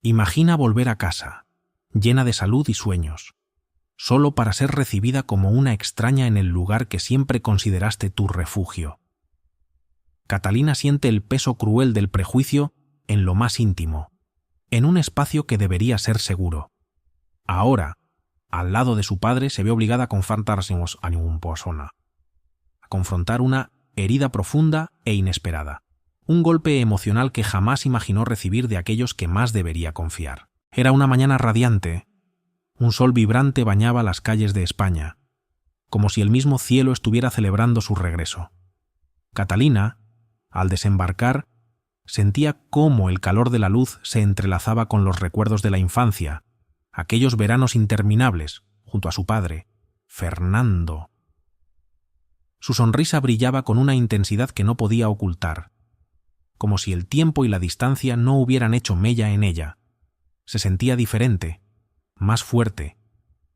Imagina volver a casa, llena de salud y sueños, solo para ser recibida como una extraña en el lugar que siempre consideraste tu refugio. Catalina siente el peso cruel del prejuicio en lo más íntimo, en un espacio que debería ser seguro. Ahora, al lado de su padre, se ve obligada a confrontarse a ninguna persona, a confrontar una herida profunda e inesperada, un golpe emocional que jamás imaginó recibir de aquellos que más debería confiar. Era una mañana radiante. Un sol vibrante bañaba las calles de España, como si el mismo cielo estuviera celebrando su regreso. Catalina, al desembarcar, sentía cómo el calor de la luz se entrelazaba con los recuerdos de la infancia, aquellos veranos interminables, junto a su padre, Fernando. Su sonrisa brillaba con una intensidad que no podía ocultar, como si el tiempo y la distancia no hubieran hecho mella en ella. Se sentía diferente, más fuerte,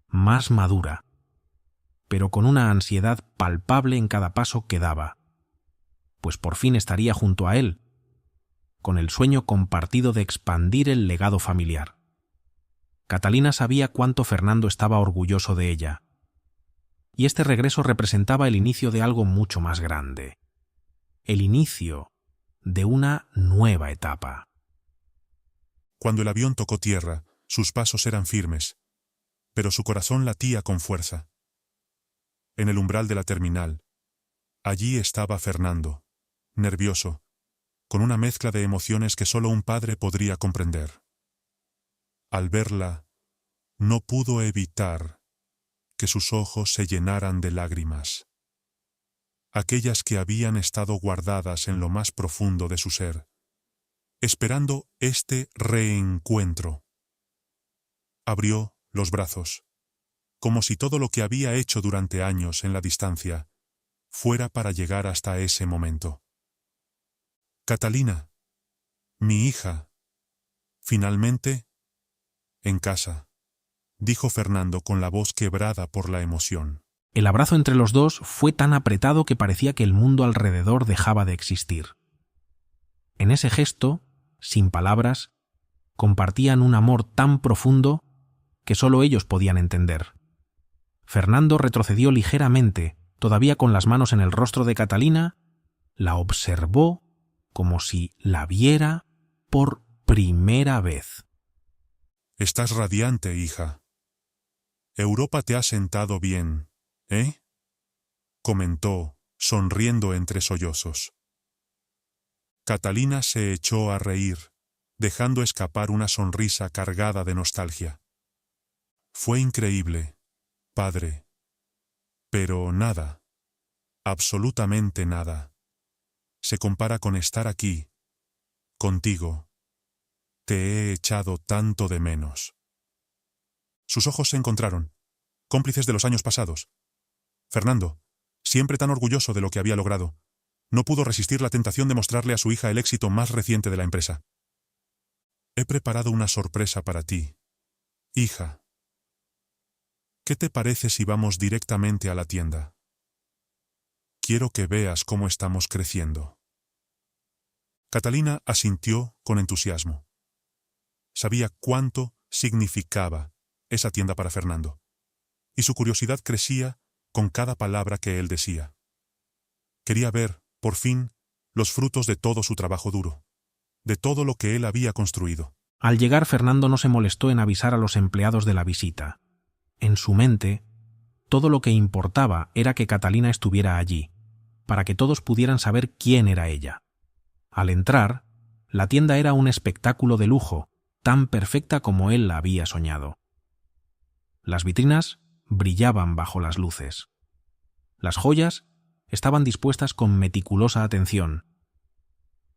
más madura, pero con una ansiedad palpable en cada paso que daba, pues por fin estaría junto a él, con el sueño compartido de expandir el legado familiar. Catalina sabía cuánto Fernando estaba orgulloso de ella, y este regreso representaba el inicio de algo mucho más grande, el inicio de una nueva etapa. Cuando el avión tocó tierra, sus pasos eran firmes, pero su corazón latía con fuerza. En el umbral de la terminal, allí estaba Fernando, nervioso, con una mezcla de emociones que solo un padre podría comprender. Al verla, no pudo evitar que sus ojos se llenaran de lágrimas, aquellas que habían estado guardadas en lo más profundo de su ser, esperando este reencuentro. Abrió los brazos, como si todo lo que había hecho durante años en la distancia fuera para llegar hasta ese momento. Catalina, mi hija, finalmente, en casa, dijo Fernando con la voz quebrada por la emoción. El abrazo entre los dos fue tan apretado que parecía que el mundo alrededor dejaba de existir. En ese gesto, sin palabras, compartían un amor tan profundo que solo ellos podían entender. Fernando retrocedió ligeramente, todavía con las manos en el rostro de Catalina, la observó como si la viera por primera vez. Estás radiante, hija. Europa te ha sentado bien, ¿eh? Comentó, sonriendo entre sollozos. Catalina se echó a reír, dejando escapar una sonrisa cargada de nostalgia. Fue increíble, padre. Pero nada, absolutamente nada, se compara con estar aquí, contigo. Te he echado tanto de menos. Sus ojos se encontraron, cómplices de los años pasados. Fernando, siempre tan orgulloso de lo que había logrado, no pudo resistir la tentación de mostrarle a su hija el éxito más reciente de la empresa. He preparado una sorpresa para ti, hija. ¿Qué te parece si vamos directamente a la tienda? Quiero que veas cómo estamos creciendo. Catalina asintió con entusiasmo. Sabía cuánto significaba esa tienda para Fernando, y su curiosidad crecía con cada palabra que él decía. Quería ver, por fin, los frutos de todo su trabajo duro, de todo lo que él había construido. Al llegar, Fernando no se molestó en avisar a los empleados de la visita. En su mente, todo lo que importaba era que Catalina estuviera allí, para que todos pudieran saber quién era ella. Al entrar, la tienda era un espectáculo de lujo, tan perfecta como él la había soñado. Las vitrinas brillaban bajo las luces. Las joyas estaban dispuestas con meticulosa atención.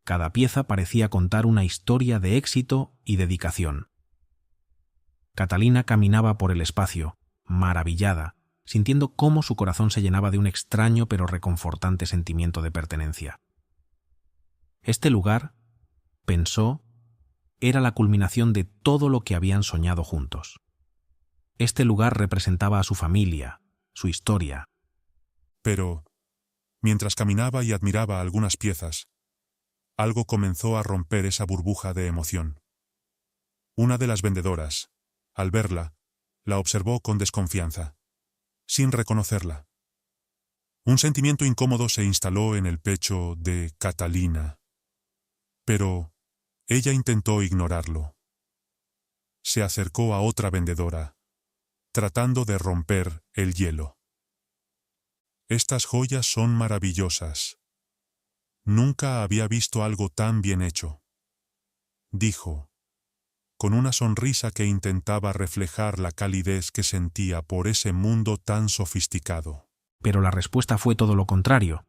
Cada pieza parecía contar una historia de éxito y dedicación. Catalina caminaba por el espacio, maravillada, sintiendo cómo su corazón se llenaba de un extraño pero reconfortante sentimiento de pertenencia. Este lugar, pensó, era la culminación de todo lo que habían soñado juntos. Este lugar representaba a su familia, su historia. Pero, mientras caminaba y admiraba algunas piezas, algo comenzó a romper esa burbuja de emoción. Una de las vendedoras, al verla, la observó con desconfianza, sin reconocerla. Un sentimiento incómodo se instaló en el pecho de Catalina, pero ella intentó ignorarlo. Se acercó a otra vendedora, tratando de romper el hielo. Estas joyas son maravillosas. Nunca había visto algo tan bien hecho, dijo, con una sonrisa que intentaba reflejar la calidez que sentía por ese mundo tan sofisticado. Pero la respuesta fue todo lo contrario.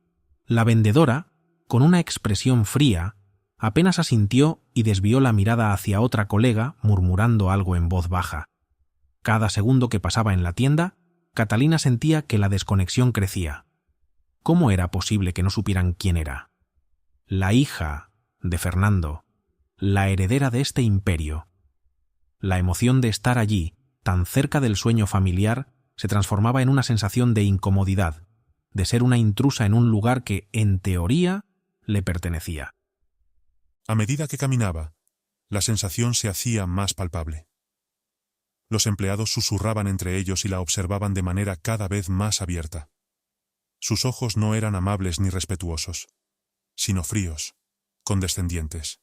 La vendedora, con una expresión fría, apenas asintió y desvió la mirada hacia otra colega, murmurando algo en voz baja. Cada segundo que pasaba en la tienda, Catalina sentía que la desconexión crecía. ¿Cómo era posible que no supieran quién era? La hija de Fernando, la heredera de este imperio. La emoción de estar allí, tan cerca del sueño familiar, se transformaba en una sensación de incomodidad, de ser una intrusa en un lugar que, en teoría, le pertenecía. A medida que caminaba, la sensación se hacía más palpable. Los empleados susurraban entre ellos y la observaban de manera cada vez más abierta. Sus ojos no eran amables ni respetuosos, sino fríos, condescendientes.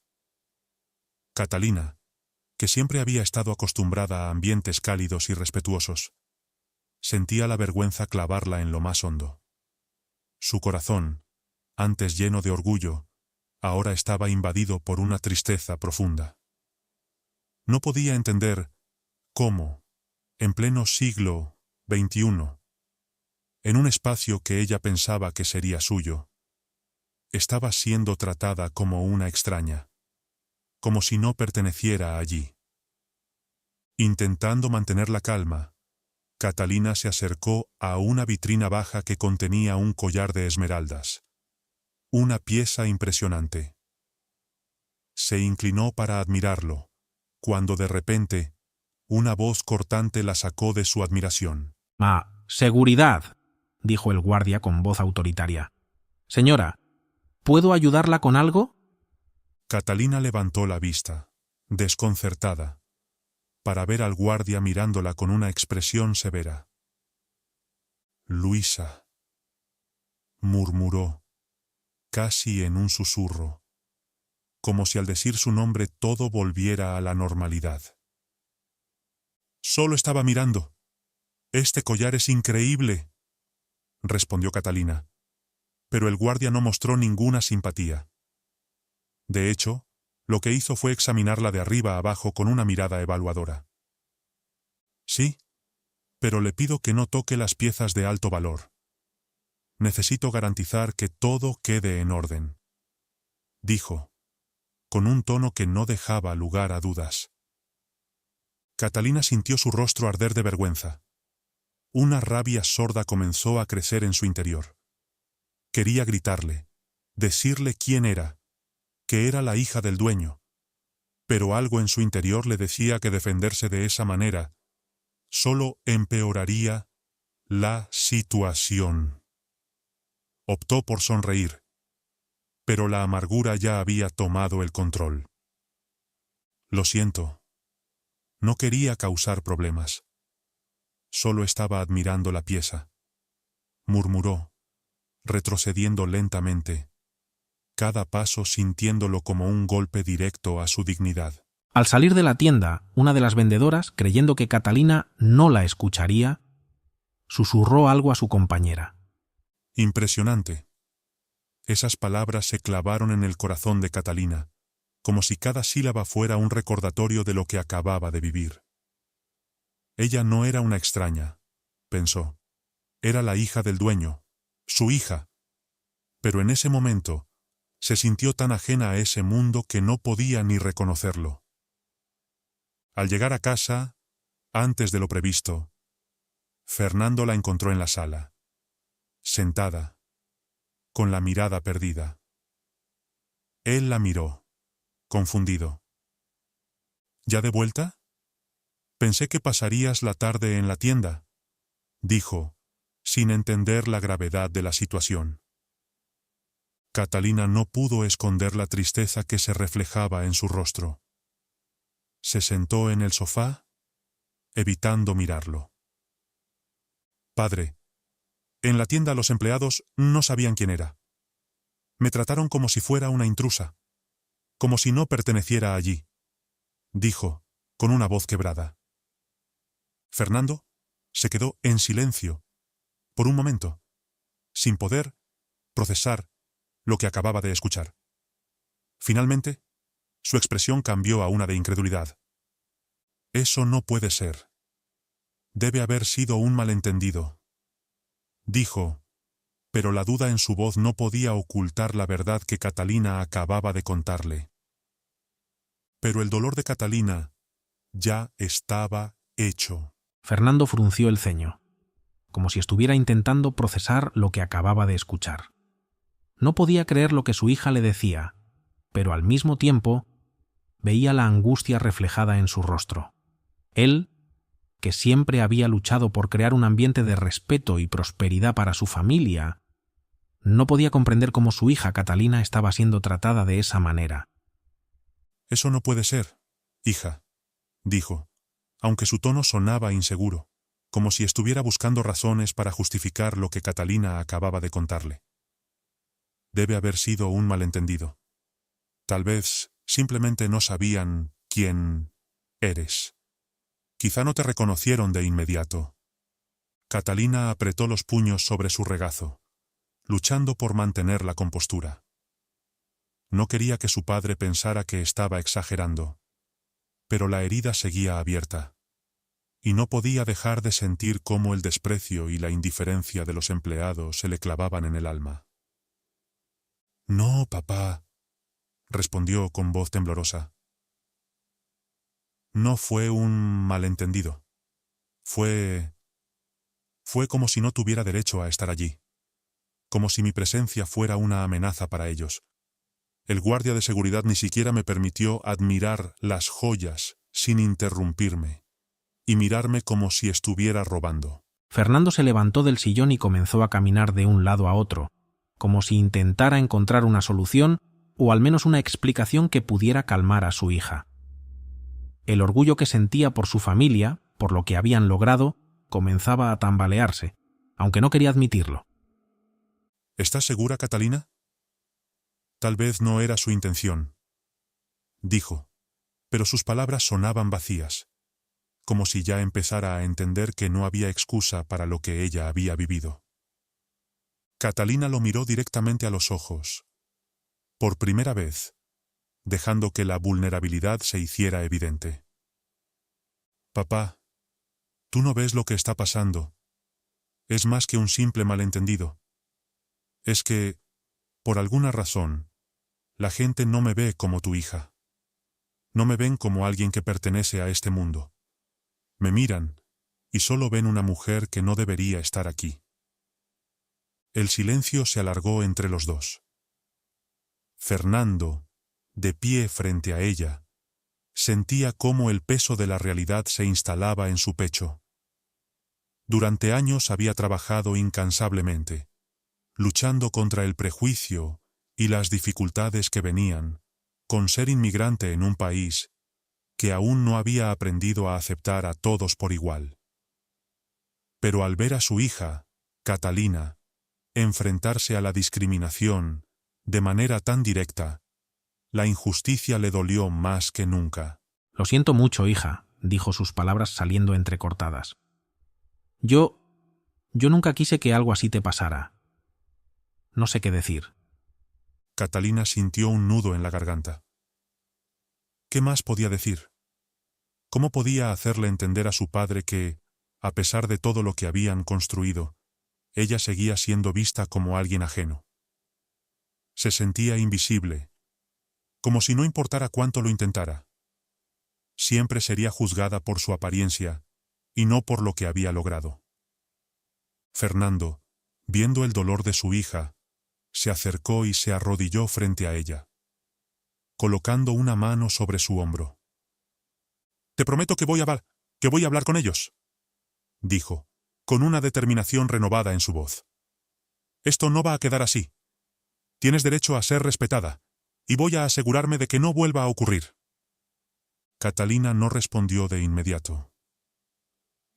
Catalina, que siempre había estado acostumbrada a ambientes cálidos y respetuosos, sentía la vergüenza clavarla en lo más hondo. Su corazón, antes lleno de orgullo, ahora estaba invadido por una tristeza profunda. No podía entender cómo, en pleno siglo XXI, en un espacio que ella pensaba que sería suyo, estaba siendo tratada como una extraña, como si no perteneciera allí. Intentando mantener la calma, Catalina se acercó a una vitrina baja que contenía un collar de esmeraldas. Una pieza impresionante. Se inclinó para admirarlo, cuando de repente, una voz cortante la sacó de su admiración. Seguridad, dijo el guardia con voz autoritaria. Señora, ¿puedo ayudarla con algo? Catalina levantó la vista, desconcertada, para ver al guardia mirándola con una expresión severa. Luisa, murmuró, casi en un susurro, como si al decir su nombre todo volviera a la normalidad. Solo estaba mirando. Este collar es increíble, respondió Catalina, pero el guardia no mostró ninguna simpatía. De hecho, lo que hizo fue examinarla de arriba a abajo con una mirada evaluadora. Sí, pero le pido que no toque las piezas de alto valor. Necesito garantizar que todo quede en orden, dijo, con un tono que no dejaba lugar a dudas. Catalina sintió su rostro arder de vergüenza. Una rabia sorda comenzó a crecer en su interior. Quería gritarle, decirle quién era, que era la hija del dueño, pero algo en su interior le decía que defenderse de esa manera solo empeoraría la situación. Optó por sonreír, pero la amargura ya había tomado el control. Lo siento. No quería causar problemas. Solo estaba admirando la pieza, murmuró, retrocediendo lentamente, cada paso sintiéndolo como un golpe directo a su dignidad. Al salir de la tienda, una de las vendedoras, creyendo que Catalina no la escucharía, susurró algo a su compañera. Impresionante. Esas palabras se clavaron en el corazón de Catalina, como si cada sílaba fuera un recordatorio de lo que acababa de vivir. Ella no era una extraña, pensó. Era la hija del dueño, su hija. Pero en ese momento, se sintió tan ajena a ese mundo que no podía ni reconocerlo. Al llegar a casa, antes de lo previsto, Fernando la encontró en la sala, sentada, con la mirada perdida. Él la miró, confundido. ¿Ya de vuelta? Pensé que pasarías la tarde en la tienda, dijo, sin entender la gravedad de la situación. Catalina no pudo esconder la tristeza que se reflejaba en su rostro. se sentó en el sofá, evitando mirarlo. Padre, en la tienda los empleados no sabían quién era. Me trataron como si fuera una intrusa, como si no perteneciera allí, dijo, con una voz quebrada. Fernando se quedó en silencio, por un momento, sin poder procesar lo que acababa de escuchar. Finalmente, su expresión cambió a una de incredulidad. Eso no puede ser. Debe haber sido un malentendido, dijo, pero la duda en su voz no podía ocultar la verdad que Catalina acababa de contarle. Pero el dolor de Catalina ya estaba hecho. Fernando frunció el ceño, como si estuviera intentando procesar lo que acababa de escuchar. No podía creer lo que su hija le decía, pero al mismo tiempo veía la angustia reflejada en su rostro. Él, que siempre había luchado por crear un ambiente de respeto y prosperidad para su familia, no podía comprender cómo su hija Catalina estaba siendo tratada de esa manera. Eso no puede ser, hija, dijo, aunque su tono sonaba inseguro, como si estuviera buscando razones para justificar lo que Catalina acababa de contarle. Debe haber sido un malentendido. Tal vez simplemente no sabían quién eres. Quizá no te reconocieron de inmediato. Catalina apretó los puños sobre su regazo, luchando por mantener la compostura. No quería que su padre pensara que estaba exagerando, pero la herida seguía abierta, y no podía dejar de sentir cómo el desprecio y la indiferencia de los empleados se le clavaban en el alma. No, papá, respondió con voz temblorosa. No fue un malentendido. Fue como si no tuviera derecho a estar allí, como si mi presencia fuera una amenaza para ellos. El guardia de seguridad ni siquiera me permitió admirar las joyas sin interrumpirme y mirarme como si estuviera robando. Fernando se levantó del sillón y comenzó a caminar de un lado a otro, como si intentara encontrar una solución o al menos una explicación que pudiera calmar a su hija. El orgullo que sentía por su familia, por lo que habían logrado, comenzaba a tambalearse, aunque no quería admitirlo. ¿Estás segura, Catalina? Tal vez no era su intención, dijo, pero sus palabras sonaban vacías, como si ya empezara a entender que no había excusa para lo que ella había vivido. Catalina lo miró directamente a los ojos, por primera vez, dejando que la vulnerabilidad se hiciera evidente. Papá, tú no ves lo que está pasando. Es más que un simple malentendido. Es que, por alguna razón, la gente no me ve como tu hija. No me ven como alguien que pertenece a este mundo. Me miran y solo ven una mujer que no debería estar aquí. El silencio se alargó entre los dos. Fernando, de pie frente a ella, sentía cómo el peso de la realidad se instalaba en su pecho. Durante años había trabajado incansablemente, luchando contra el prejuicio y las dificultades que venían con ser inmigrante en un país que aún no había aprendido a aceptar a todos por igual. Pero al ver a su hija, Catalina, enfrentarse a la discriminación de manera tan directa, la injusticia le dolió más que nunca. Lo siento mucho, hija, dijo, sus palabras saliendo entrecortadas. Yo nunca quise que algo así te pasara. No sé qué decir. Catalina sintió un nudo en la garganta. ¿Qué más podía decir? ¿Cómo podía hacerle entender a su padre que, a pesar de todo lo que habían construido, ella seguía siendo vista como alguien ajeno? Se sentía invisible, como si no importara cuánto lo intentara. Siempre sería juzgada por su apariencia y no por lo que había logrado. Fernando, viendo el dolor de su hija, se acercó y se arrodilló frente a ella, colocando una mano sobre su hombro. «Te prometo que voy a hablar con ellos», dijo, con una determinación renovada en su voz. «Esto no va a quedar así. Tienes derecho a ser respetada, y voy a asegurarme de que no vuelva a ocurrir». Catalina no respondió de inmediato.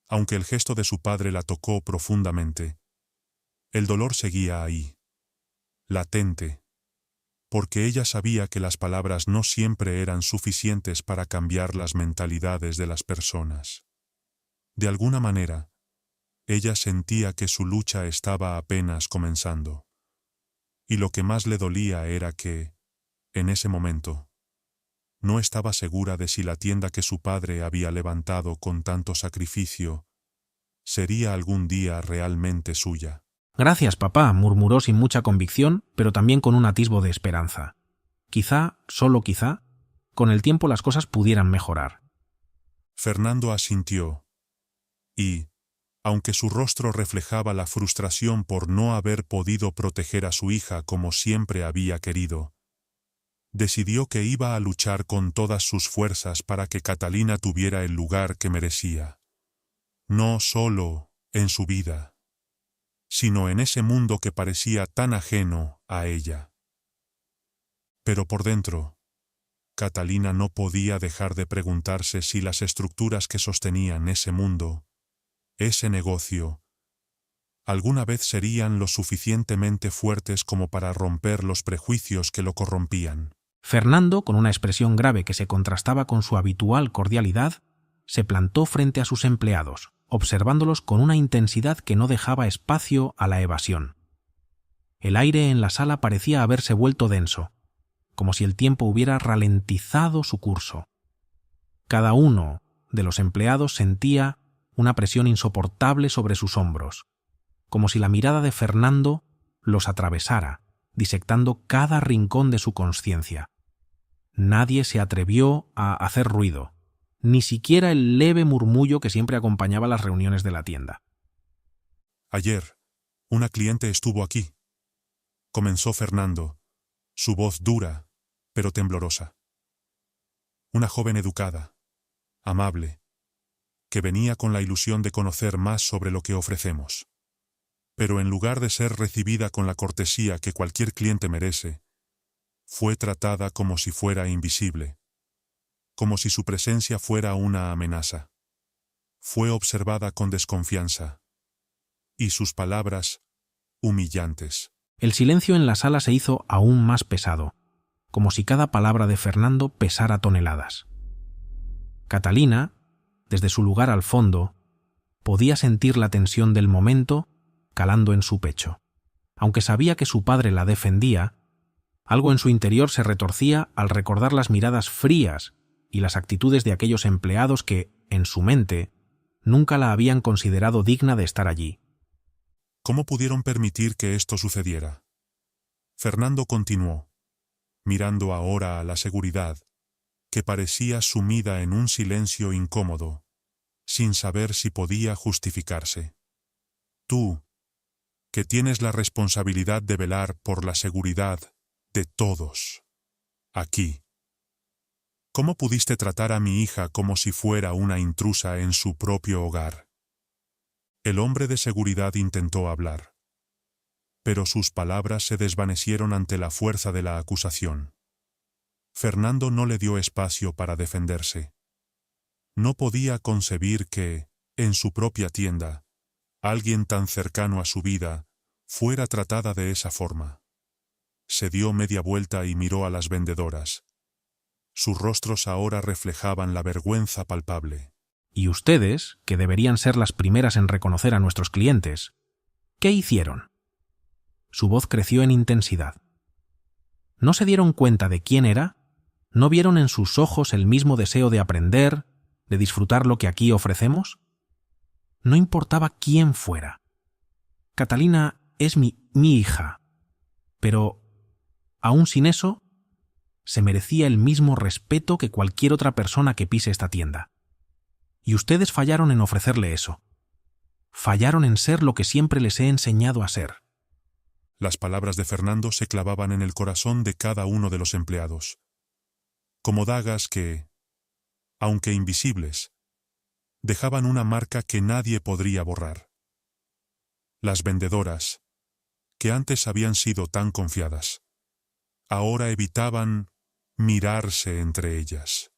Aunque el gesto de su padre la tocó profundamente, el dolor seguía ahí, latente, porque ella sabía que las palabras no siempre eran suficientes para cambiar las mentalidades de las personas. De alguna manera, ella sentía que su lucha estaba apenas comenzando, y lo que más le dolía era que, en ese momento, no estaba segura de si la tienda que su padre había levantado con tanto sacrificio sería algún día realmente suya. Gracias, papá, murmuró sin mucha convicción, pero también con un atisbo de esperanza. Quizá, solo quizá, con el tiempo las cosas pudieran mejorar. Fernando asintió, y, aunque su rostro reflejaba la frustración por no haber podido proteger a su hija como siempre había querido, decidió que iba a luchar con todas sus fuerzas para que Catalina tuviera el lugar que merecía. No solo en su vida, sino en ese mundo que parecía tan ajeno a ella. Pero por dentro, Catalina no podía dejar de preguntarse si las estructuras que sostenían ese mundo, ese negocio, alguna vez serían lo suficientemente fuertes como para romper los prejuicios que lo corrompían. Fernando, con una expresión grave que se contrastaba con su habitual cordialidad, se plantó frente a sus empleados, observándolos con una intensidad que no dejaba espacio a la evasión. El aire en la sala parecía haberse vuelto denso, como si el tiempo hubiera ralentizado su curso. Cada uno de los empleados sentía una presión insoportable sobre sus hombros, como si la mirada de Fernando los atravesara, disectando cada rincón de su consciencia. Nadie se atrevió a hacer ruido, ni siquiera el leve murmullo que siempre acompañaba las reuniones de la tienda. Ayer, una cliente estuvo aquí, comenzó Fernando, su voz dura, pero temblorosa. Una joven educada, amable, que venía con la ilusión de conocer más sobre lo que ofrecemos. Pero en lugar de ser recibida con la cortesía que cualquier cliente merece, fue tratada como si fuera invisible, como si su presencia fuera una amenaza. Fue observada con desconfianza, y sus palabras, humillantes. El silencio en la sala se hizo aún más pesado, como si cada palabra de Fernando pesara toneladas. Catalina, desde su lugar al fondo, podía sentir la tensión del momento calando en su pecho. Aunque sabía que su padre la defendía, algo en su interior se retorcía al recordar las miradas frías y las actitudes de aquellos empleados que, en su mente, nunca la habían considerado digna de estar allí. ¿Cómo pudieron permitir que esto sucediera? Fernando continuó, mirando ahora a la seguridad, que parecía sumida en un silencio incómodo, sin saber si podía justificarse. Tú, que tienes la responsabilidad de velar por la seguridad de todos, aquí. ¿Cómo pudiste tratar a mi hija como si fuera una intrusa en su propio hogar? El hombre de seguridad intentó hablar, pero sus palabras se desvanecieron ante la fuerza de la acusación. Fernando no le dio espacio para defenderse. No podía concebir que, en su propia tienda, alguien tan cercano a su vida fuera tratada de esa forma. Se dio media vuelta y miró a las vendedoras. Sus rostros ahora reflejaban la vergüenza palpable. Y ustedes, que deberían ser las primeras en reconocer a nuestros clientes, ¿qué hicieron? Su voz creció en intensidad. ¿No se dieron cuenta de quién era? ¿No vieron en sus ojos el mismo deseo de aprender, de disfrutar lo que aquí ofrecemos? No importaba quién fuera. Catalina es mi hija, pero, aún sin eso, se merecía el mismo respeto que cualquier otra persona que pise esta tienda. Y ustedes fallaron en ofrecerle eso. Fallaron en ser lo que siempre les he enseñado a ser. Las palabras de Fernando se clavaban en el corazón de cada uno de los empleados, como dagas que, aunque invisibles, dejaban una marca que nadie podría borrar. Las vendedoras, que antes habían sido tan confiadas, ahora evitaban mirarse entre ellas.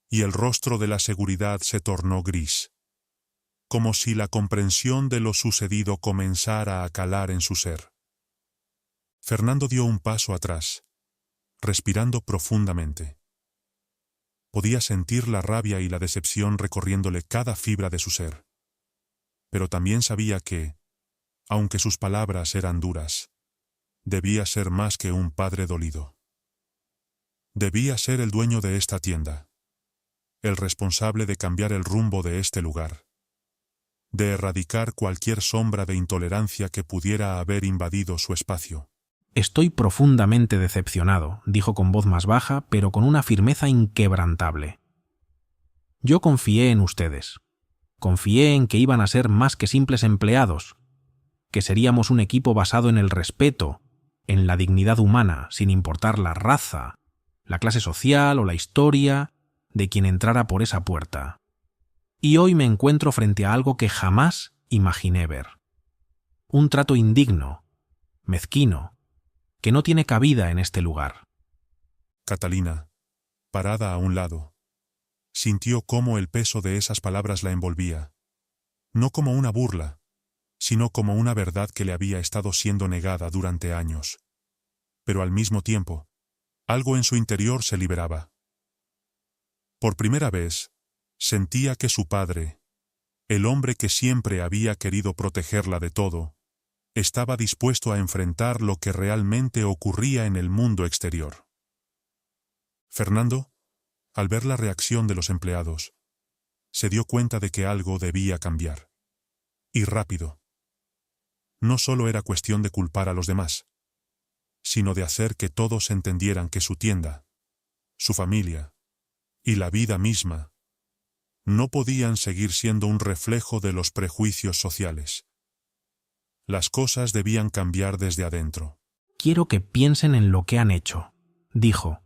y el rostro de la seguridad se tornó gris, como si la comprensión de lo sucedido comenzara a calar en su ser. Fernando dio un paso atrás, respirando profundamente. Podía sentir la rabia y la decepción recorriéndole cada fibra de su ser. Pero también sabía que, aunque sus palabras eran duras, debía ser más que un padre dolido. Debía ser el dueño de esta tienda, el responsable de cambiar el rumbo de este lugar, de erradicar cualquier sombra de intolerancia que pudiera haber invadido su espacio. Estoy profundamente decepcionado, dijo con voz más baja, pero con una firmeza inquebrantable. Yo confié en ustedes. Confié en que iban a ser más que simples empleados, que seríamos un equipo basado en el respeto, en la dignidad humana, sin importar la raza, la clase social o la historia de quien entrara por esa puerta. Y hoy me encuentro frente a algo que jamás imaginé ver. Un trato indigno, mezquino, que no tiene cabida en este lugar. Catalina, parada a un lado, sintió cómo el peso de esas palabras la envolvía, no como una burla, sino como una verdad que le había estado siendo negada durante años. Pero al mismo tiempo, algo en su interior se liberaba. Por primera vez, sentía que su padre, el hombre que siempre había querido protegerla de todo, estaba dispuesto a enfrentar lo que realmente ocurría en el mundo exterior. Fernando, al ver la reacción de los empleados, se dio cuenta de que algo debía cambiar. Y rápido. No solo era cuestión de culpar a los demás, sino de hacer que todos entendieran que su tienda, su familia y la vida misma no podían seguir siendo un reflejo de los prejuicios sociales. Las cosas debían cambiar desde adentro. Quiero que piensen en lo que han hecho, dijo,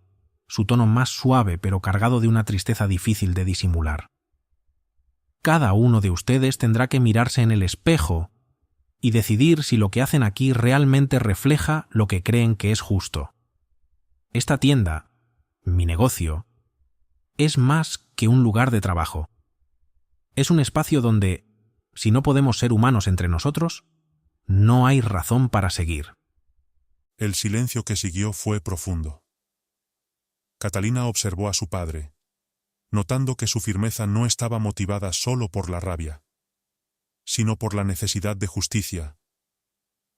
su tono más suave pero cargado de una tristeza difícil de disimular. Cada uno de ustedes tendrá que mirarse en el espejo y decidir si lo que hacen aquí realmente refleja lo que creen que es justo. Esta tienda, mi negocio, es más que un lugar de trabajo. Es un espacio donde, si no podemos ser humanos entre nosotros, no hay razón para seguir. El silencio que siguió fue profundo. Catalina observó a su padre, notando que su firmeza no estaba motivada solo por la rabia, sino por la necesidad de justicia,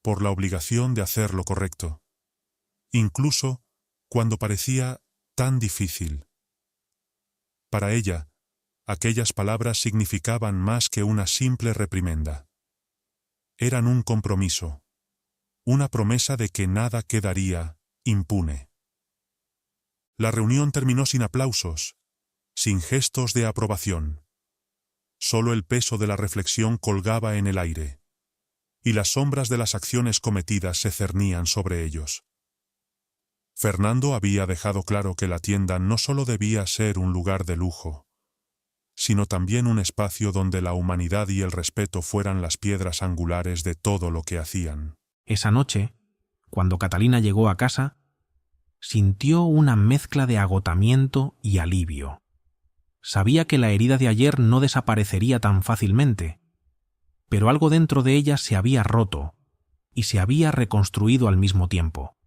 por la obligación de hacer lo correcto, incluso cuando parecía tan difícil. Para ella, aquellas palabras significaban más que una simple reprimenda. Eran un compromiso, una promesa de que nada quedaría impune. La reunión terminó sin aplausos, sin gestos de aprobación. Solo el peso de la reflexión colgaba en el aire, y las sombras de las acciones cometidas se cernían sobre ellos. Fernando había dejado claro que la tienda no solo debía ser un lugar de lujo, sino también un espacio donde la humanidad y el respeto fueran las piedras angulares de todo lo que hacían. Esa noche, cuando Catalina llegó a casa, sintió una mezcla de agotamiento y alivio. Sabía que la herida de ayer no desaparecería tan fácilmente, pero algo dentro de ella se había roto y se había reconstruido al mismo tiempo.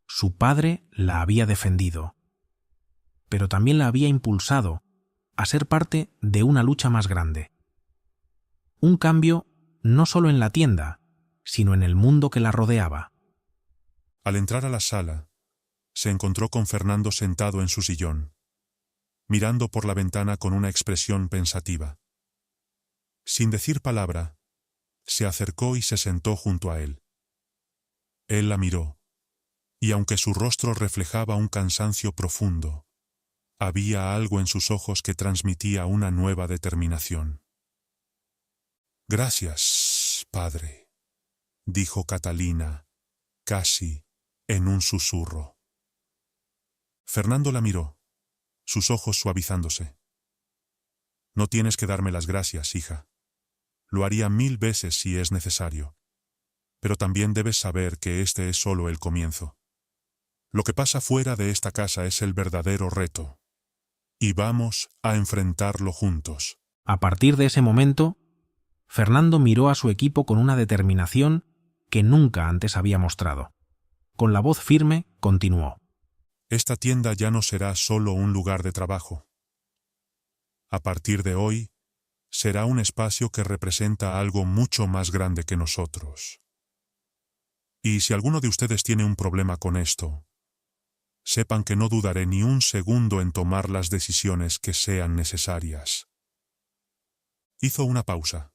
Su padre la había defendido, pero también la había impulsado a ser parte de una lucha más grande. Un cambio no solo en la tienda, sino en el mundo que la rodeaba. Al entrar a la sala, se encontró con Fernando sentado en su sillón, mirando por la ventana con una expresión pensativa. Sin decir palabra, se acercó y se sentó junto a él. Él la miró, y aunque su rostro reflejaba un cansancio profundo, había algo en sus ojos que transmitía una nueva determinación. «Gracias, padre», dijo Catalina, casi en un susurro. Fernando la miró, sus ojos suavizándose. «No tienes que darme las gracias, hija. Lo haría 1000 veces si es necesario. Pero también debes saber que este es solo el comienzo. Lo que pasa fuera de esta casa es el verdadero reto. Y vamos a enfrentarlo juntos. A partir de ese momento, Fernando miró a su equipo con una determinación que nunca antes había mostrado. Con la voz firme, continuó. Esta tienda ya no será solo un lugar de trabajo. A partir de hoy, será un espacio que representa algo mucho más grande que nosotros. Y si alguno de ustedes tiene un problema con esto, sepan que no dudaré ni un segundo en tomar las decisiones que sean necesarias. Hizo una pausa,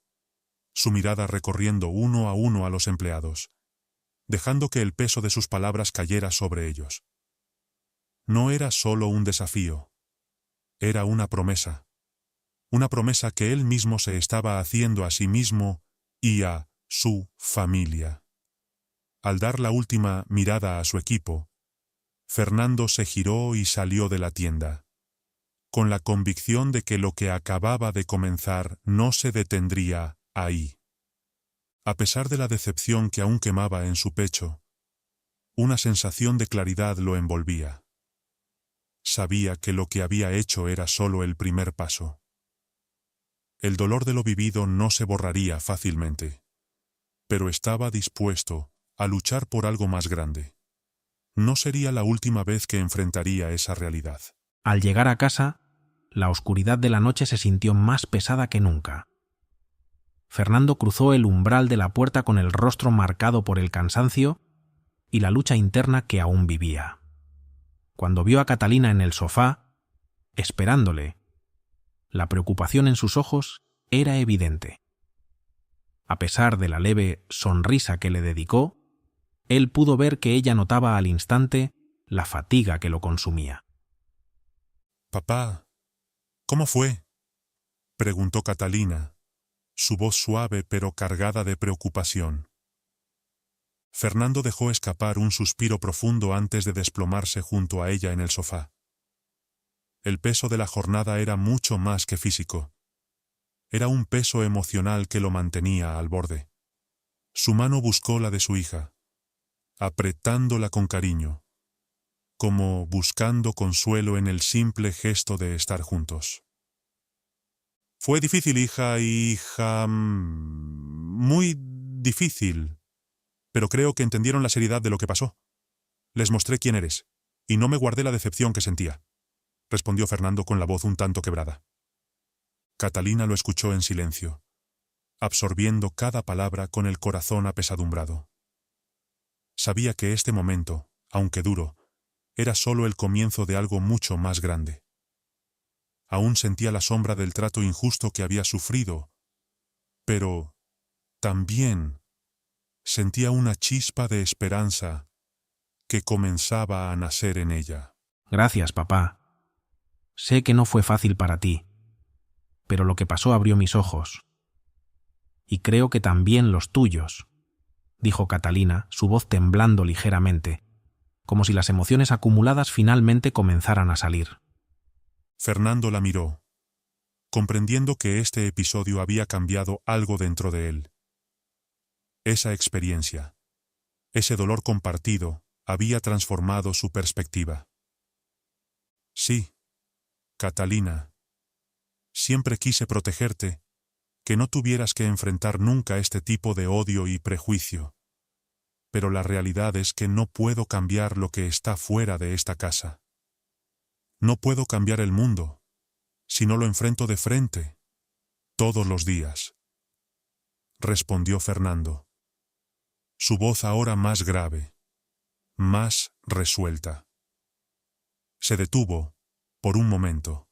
su mirada recorriendo uno a los empleados, dejando que el peso de sus palabras cayera sobre ellos. No era solo un desafío, era una promesa que él mismo se estaba haciendo a sí mismo y a su familia. Al dar la última mirada a su equipo, Fernando se giró y salió de la tienda, con la convicción de que lo que acababa de comenzar no se detendría ahí. A pesar de la decepción que aún quemaba en su pecho, una sensación de claridad lo envolvía. Sabía que lo que había hecho era solo el primer paso. El dolor de lo vivido no se borraría fácilmente, pero estaba dispuesto a luchar por algo más grande. No sería la última vez que enfrentaría esa realidad. Al llegar a casa, la oscuridad de la noche se sintió más pesada que nunca. Fernando cruzó el umbral de la puerta con el rostro marcado por el cansancio y la lucha interna que aún vivía. Cuando vio a Catalina en el sofá, esperándole, la preocupación en sus ojos era evidente. A pesar de la leve sonrisa que le dedicó, él pudo ver que ella notaba al instante la fatiga que lo consumía. «Papá, ¿cómo fue?», preguntó Catalina, su voz suave pero cargada de preocupación. Fernando dejó escapar un suspiro profundo antes de desplomarse junto a ella en el sofá. El peso de la jornada era mucho más que físico. Era un peso emocional que lo mantenía al borde. Su mano buscó la de su hija, apretándola con cariño, como buscando consuelo en el simple gesto de estar juntos. «Fue difícil, hija, muy difícil, pero creo que entendieron la seriedad de lo que pasó. Les mostré quién eres, y no me guardé la decepción que sentía», respondió Fernando con la voz un tanto quebrada. Catalina lo escuchó en silencio, absorbiendo cada palabra con el corazón apesadumbrado. Sabía que este momento, aunque duro, era solo el comienzo de algo mucho más grande. Aún sentía la sombra del trato injusto que había sufrido, pero también sentía una chispa de esperanza que comenzaba a nacer en ella. «Gracias, papá. Sé que no fue fácil para ti, pero lo que pasó abrió mis ojos. Y creo que también los tuyos», dijo Catalina, su voz temblando ligeramente, como si las emociones acumuladas finalmente comenzaran a salir. Fernando la miró, comprendiendo que este episodio había cambiado algo dentro de él. Esa experiencia, ese dolor compartido, había transformado su perspectiva. «Sí, Catalina, siempre quise protegerte, que no tuvieras que enfrentar nunca este tipo de odio y prejuicio. Pero la realidad es que no puedo cambiar lo que está fuera de esta casa. No puedo cambiar el mundo, si no lo enfrento de frente, todos los días», respondió Fernando. Su voz ahora más grave, más resuelta. Se detuvo, por un momento,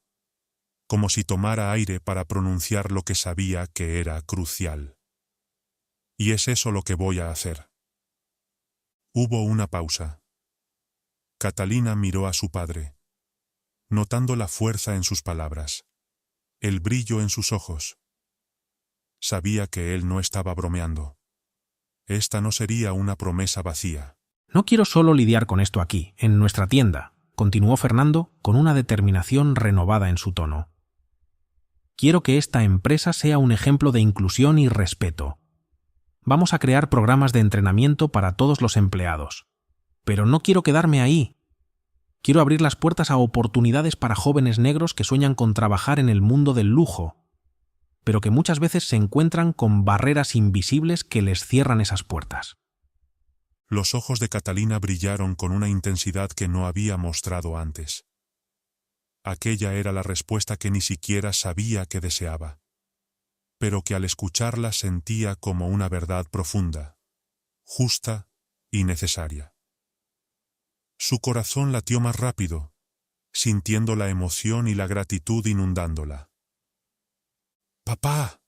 como si tomara aire para pronunciar lo que sabía que era crucial. «Y es eso lo que voy a hacer». Hubo una pausa. Catalina miró a su padre, notando la fuerza en sus palabras, el brillo en sus ojos. Sabía que él no estaba bromeando. Esta no sería una promesa vacía. «No quiero solo lidiar con esto aquí, en nuestra tienda», continuó Fernando con una determinación renovada en su tono. «Quiero que esta empresa sea un ejemplo de inclusión y respeto. Vamos a crear programas de entrenamiento para todos los empleados. Pero no quiero quedarme ahí. Quiero abrir las puertas a oportunidades para jóvenes negros que sueñan con trabajar en el mundo del lujo, pero que muchas veces se encuentran con barreras invisibles que les cierran esas puertas. Los ojos de Catalina brillaron con una intensidad que no había mostrado antes. Aquella era la respuesta que ni siquiera sabía que deseaba, pero que al escucharla sentía como una verdad profunda, justa y necesaria. Su corazón latió más rápido, sintiendo la emoción y la gratitud inundándola. «¡Papá!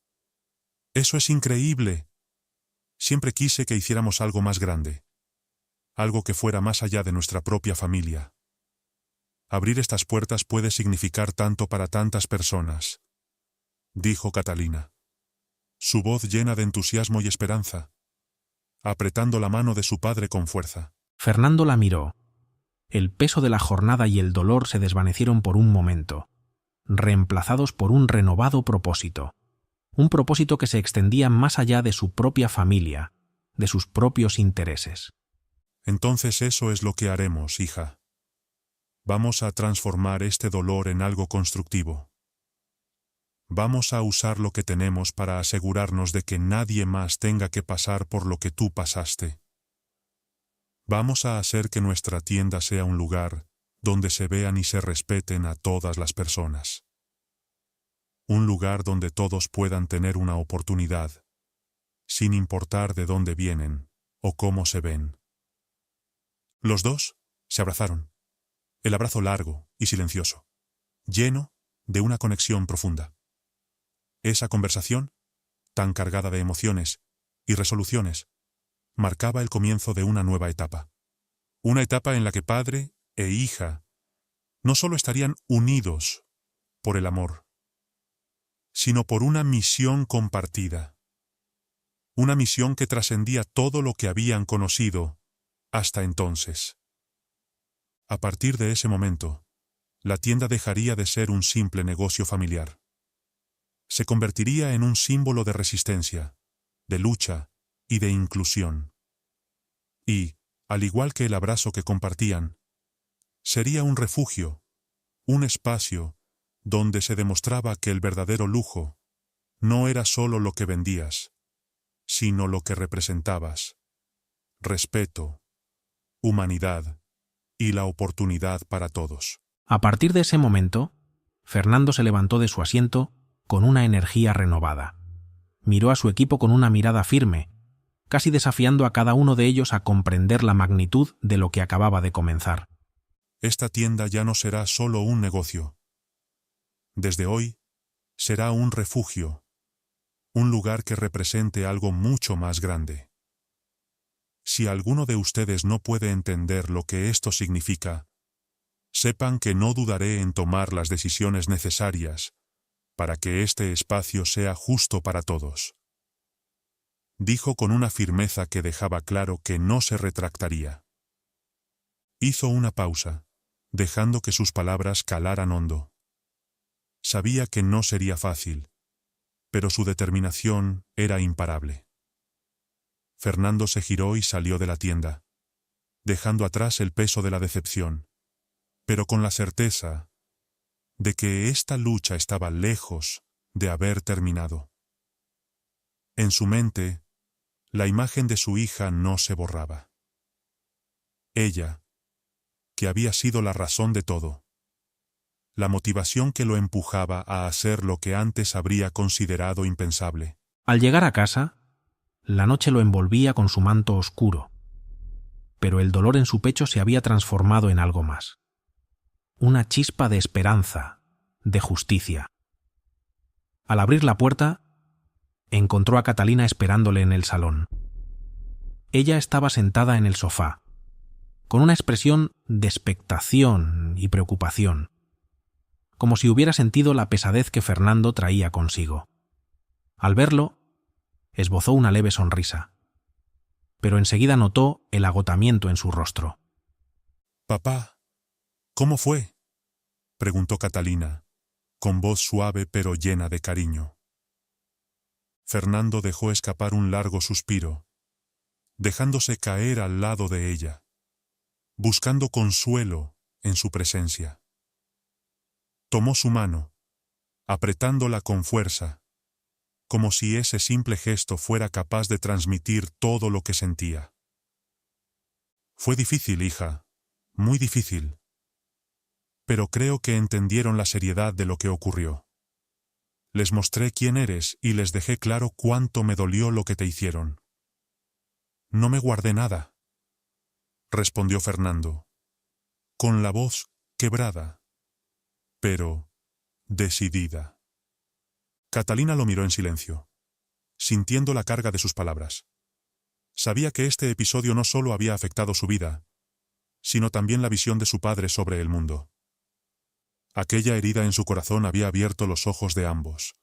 Eso es increíble! Siempre quise que hiciéramos algo más grande, algo que fuera más allá de nuestra propia familia. Abrir estas puertas puede significar tanto para tantas personas», dijo Catalina, su voz llena de entusiasmo y esperanza, apretando la mano de su padre con fuerza. Fernando la miró. El peso de la jornada y el dolor se desvanecieron por un momento, reemplazados por un renovado propósito. Un propósito que se extendía más allá de su propia familia, de sus propios intereses. «Entonces eso es lo que haremos, hija. Vamos a transformar este dolor en algo constructivo. Vamos a usar lo que tenemos para asegurarnos de que nadie más tenga que pasar por lo que tú pasaste. Vamos a hacer que nuestra tienda sea un lugar donde se vean y se respeten a todas las personas. Un lugar donde todos puedan tener una oportunidad, sin importar de dónde vienen o cómo se ven». Los dos se abrazaron, el abrazo largo y silencioso, lleno de una conexión profunda. Esa conversación, tan cargada de emociones y resoluciones, marcaba el comienzo de una nueva etapa. Una etapa en la que padre e hija no solo estarían unidos por el amor, sino por una misión compartida. Una misión que trascendía todo lo que habían conocido hasta entonces. A partir de ese momento, la tienda dejaría de ser un simple negocio familiar. Se convertiría en un símbolo de resistencia, de lucha y de inclusión. Y, al igual que el abrazo que compartían, sería un refugio, un espacio donde se demostraba que el verdadero lujo no era solo lo que vendías, sino lo que representabas: respeto, humanidad y la oportunidad para todos. A partir de ese momento, Fernando se levantó de su asiento con una energía renovada. Miró a su equipo con una mirada firme, casi desafiando a cada uno de ellos a comprender la magnitud de lo que acababa de comenzar. Esta tienda ya no será solo un negocio. Desde hoy, será un refugio, un lugar que represente algo mucho más grande. Si alguno de ustedes no puede entender lo que esto significa, sepan que no dudaré en tomar las decisiones necesarias para que este espacio sea justo para todos. Dijo con una firmeza que dejaba claro que no se retractaría. Hizo una pausa, dejando que sus palabras calaran hondo. Sabía que no sería fácil, pero su determinación era imparable. Fernando se giró y salió de la tienda, dejando atrás el peso de la decepción, pero con la certeza de que esta lucha estaba lejos de haber terminado. En su mente, la imagen de su hija no se borraba. Ella, que había sido la razón de todo, la motivación que lo empujaba a hacer lo que antes habría considerado impensable. Al llegar a casa, la noche lo envolvía con su manto oscuro, pero el dolor en su pecho se había transformado en algo más. Una chispa de esperanza, de justicia. Al abrir la puerta, encontró a Catalina esperándole en el salón. Ella estaba sentada en el sofá, con una expresión de expectación y preocupación, como si hubiera sentido la pesadez que Fernando traía consigo. Al verlo, esbozó una leve sonrisa, pero enseguida notó el agotamiento en su rostro. «Papá, ¿cómo fue?», preguntó Catalina, con voz suave pero llena de cariño. Fernando dejó escapar un largo suspiro, dejándose caer al lado de ella, buscando consuelo en su presencia. Tomó su mano, apretándola con fuerza, como si ese simple gesto fuera capaz de transmitir todo lo que sentía. Fue difícil, hija, muy difícil. Pero creo que entendieron la seriedad de lo que ocurrió. Les mostré quién eres y les dejé claro cuánto me dolió lo que te hicieron. No me guardé nada, respondió Fernando, con la voz quebrada, pero decidida. Catalina lo miró en silencio, sintiendo la carga de sus palabras. Sabía que este episodio no solo había afectado su vida, sino también la visión de su padre sobre el mundo. Aquella herida en su corazón había abierto los ojos de ambos,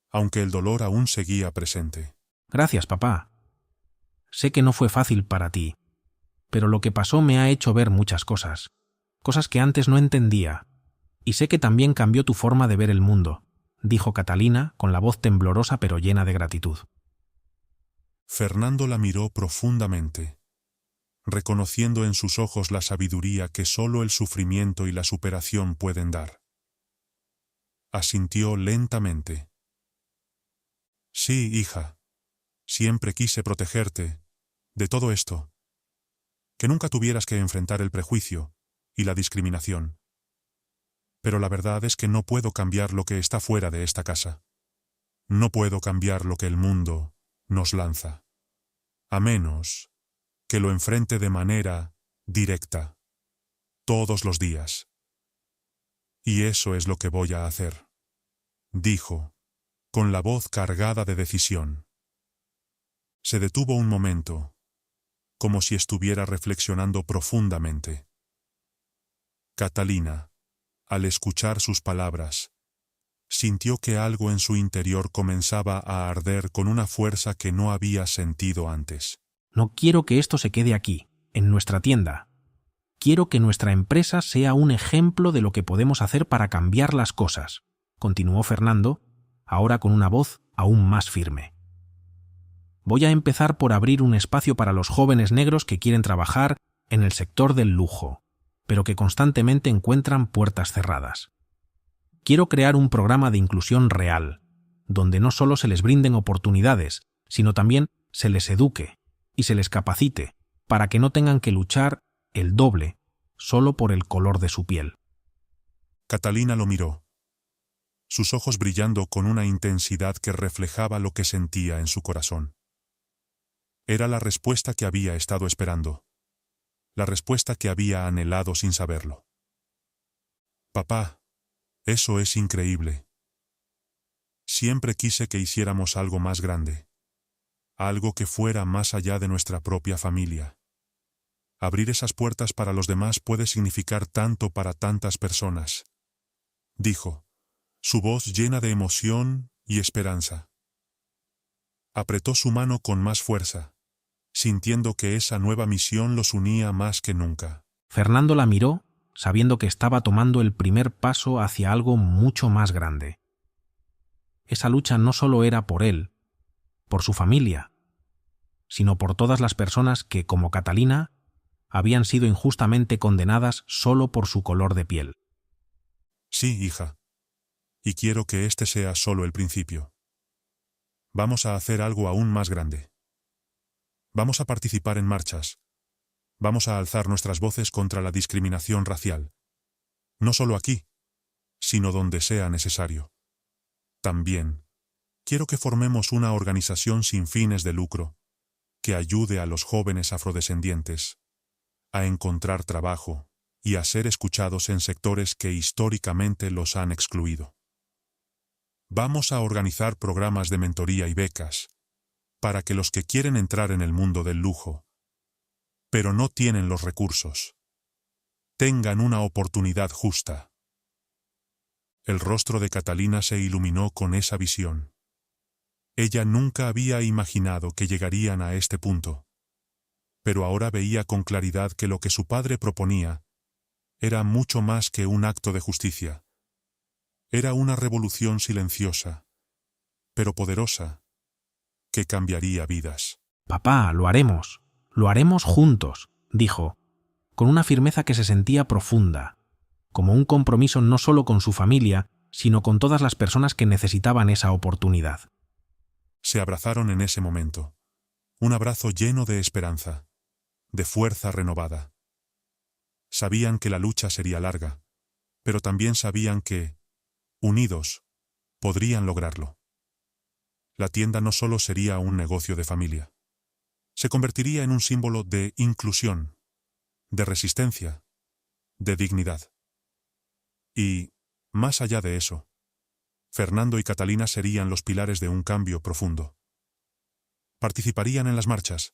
aunque el dolor aún seguía presente. Gracias, papá. Sé que no fue fácil para ti, pero lo que pasó me ha hecho ver muchas cosas, cosas que antes no entendía, y sé que también cambió tu forma de ver el mundo, dijo Catalina con la voz temblorosa pero llena de gratitud. Fernando la miró profundamente, reconociendo en sus ojos la sabiduría que solo el sufrimiento y la superación pueden dar. Asintió lentamente. Sí, hija, siempre quise protegerte de todo esto, que nunca tuvieras que enfrentar el prejuicio y la discriminación. Pero la verdad es que no puedo cambiar lo que está fuera de esta casa. No puedo cambiar lo que el mundo nos lanza, a menos que lo enfrente de manera directa, todos los días. Y eso es lo que voy a hacer, dijo, con la voz cargada de decisión. Se detuvo un momento, como si estuviera reflexionando profundamente. Catalina, al escuchar sus palabras, sintió que algo en su interior comenzaba a arder con una fuerza que no había sentido antes. No quiero que esto se quede aquí, en nuestra tienda. Quiero que nuestra empresa sea un ejemplo de lo que podemos hacer para cambiar las cosas, continuó Fernando, ahora con una voz aún más firme. Voy a empezar por abrir un espacio para los jóvenes negros que quieren trabajar en el sector del lujo, pero que constantemente encuentran puertas cerradas. Quiero crear un programa de inclusión real, donde no solo se les brinden oportunidades, sino también se les eduque y se les capacite para que no tengan que luchar el doble solo por el color de su piel. Catalina lo miró, sus ojos brillando con una intensidad que reflejaba lo que sentía en su corazón. Era la respuesta que había estado esperando, la respuesta que había anhelado sin saberlo. Papá, eso es increíble. Siempre quise que hiciéramos algo más grande, algo que fuera más allá de nuestra propia familia. Abrir esas puertas para los demás puede significar tanto para tantas personas, dijo, su voz llena de emoción y esperanza. Apretó su mano con más fuerza, sintiendo que esa nueva misión los unía más que nunca. Fernando la miró, sabiendo que estaba tomando el primer paso hacia algo mucho más grande. Esa lucha no solo era por él, por su familia, sino por todas las personas que, como Catalina, habían sido injustamente condenadas solo por su color de piel. Sí, hija. Y quiero que este sea solo el principio. Vamos a hacer algo aún más grande. Vamos a participar en marchas. Vamos a alzar nuestras voces contra la discriminación racial. No solo aquí, sino donde sea necesario. También, quiero que formemos una organización sin fines de lucro, que ayude a los jóvenes afrodescendientes a encontrar trabajo y a ser escuchados en sectores que históricamente los han excluido. Vamos a organizar programas de mentoría y becas para que los que quieren entrar en el mundo del lujo, pero no tienen los recursos, tengan una oportunidad justa. El rostro de Catalina se iluminó con esa visión. Ella nunca había imaginado que llegarían a este punto, pero ahora veía con claridad que lo que su padre proponía era mucho más que un acto de justicia. Era una revolución silenciosa, pero poderosa, que cambiaría vidas. Papá, lo haremos juntos, dijo, con una firmeza que se sentía profunda, como un compromiso no solo con su familia, sino con todas las personas que necesitaban esa oportunidad. Se abrazaron en ese momento. Un abrazo lleno de esperanza, de fuerza renovada. Sabían que la lucha sería larga, pero también sabían que, unidos, podrían lograrlo. La tienda no solo sería un negocio de familia. Se convertiría en un símbolo de inclusión, de resistencia, de dignidad. Y, más allá de eso, Fernando y Catalina serían los pilares de un cambio profundo. Participarían en las marchas,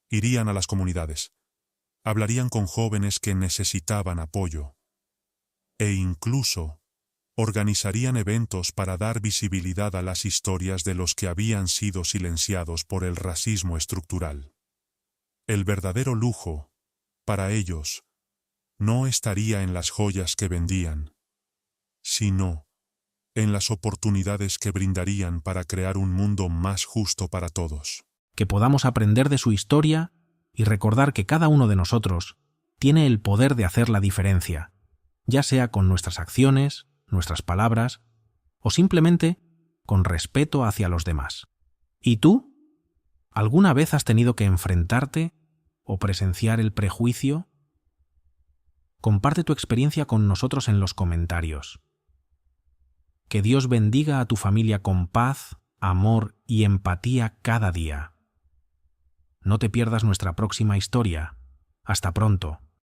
irían a las comunidades, hablarían con jóvenes que necesitaban apoyo, e incluso organizarían eventos para dar visibilidad a las historias de los que habían sido silenciados por el racismo estructural. El verdadero lujo, para ellos, no estaría en las joyas que vendían, sino en las oportunidades que brindarían para crear un mundo más justo para todos. Que podamos aprender de su historia y recordar que cada uno de nosotros tiene el poder de hacer la diferencia, ya sea con nuestras acciones, nuestras palabras, o simplemente con respeto hacia los demás. ¿Y tú? ¿Alguna vez has tenido que enfrentarte o presenciar el prejuicio? Comparte tu experiencia con nosotros en los comentarios. Que Dios bendiga a tu familia con paz, amor y empatía cada día. No te pierdas nuestra próxima historia. Hasta pronto.